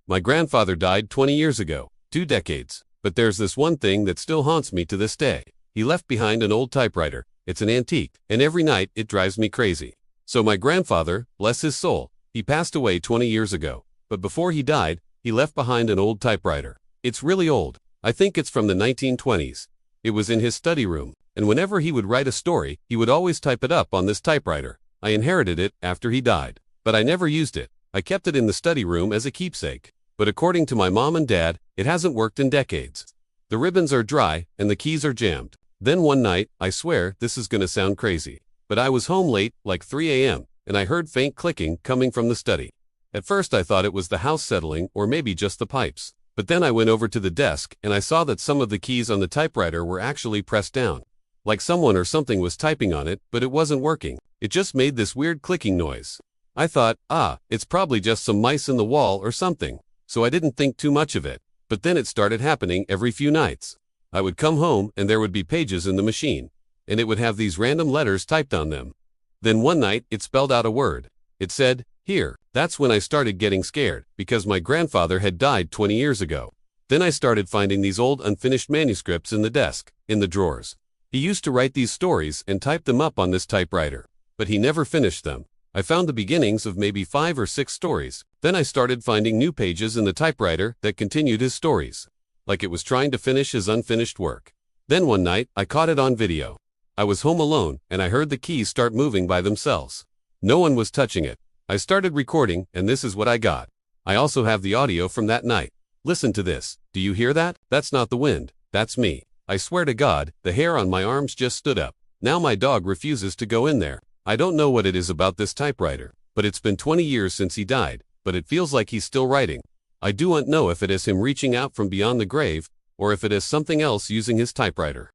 My grandfather died 20 years ago, 2 decades. But there's this one thing that still haunts me to this day. He left behind an old typewriter. It's an antique, and every night it drives me crazy. So my grandfather, bless his soul, he passed away 20 years ago. But before he died, he left behind an old typewriter. It's really old. I think it's from the 1920s. It was in his study room, and whenever he would write a story, he would always type it up on this typewriter. I inherited it after he died, but I never used it. I kept it in the study room as a keepsake. But according to my mom and dad, it hasn't worked in decades. The ribbons are dry, and the keys are jammed. Then one night, I swear this is gonna sound crazy, but I was home late, like 3 a.m., and I heard faint clicking coming from the study. At first I thought it was the house settling or maybe just the pipes. But then I went over to the desk and I saw that some of the keys on the typewriter were actually pressed down. Like someone or something was typing on it, but it wasn't working. It just made this weird clicking noise. I thought, it's probably just some mice in the wall or something. So I didn't think too much of it. But then it started happening every few nights. I would come home and there would be pages in the machine, and it would have these random letters typed on them. Then one night it spelled out a word. It said, "Here." That's when I started getting scared, because my grandfather had died 20 years ago. Then I started finding these old unfinished manuscripts in the desk, in the drawers. He used to write these stories and type them up on this typewriter, but he never finished them. I found the beginnings of maybe 5 or 6 stories. Then I started finding new pages in the typewriter that continued his stories, like it was trying to finish his unfinished work. Then one night, I caught it on video. I was home alone, and I heard the keys start moving by themselves. No one was touching it. I started recording, and this is what I got. I also have the audio from that night. Listen to this. Do you hear that? That's not the wind. That's me. I swear to God, the hair on my arms just stood up. Now my dog refuses to go in there. I don't know what it is about this typewriter, but it's been 20 years since he died, but it feels like he's still writing. I don't know if it is him reaching out from beyond the grave, or if it is something else using his typewriter.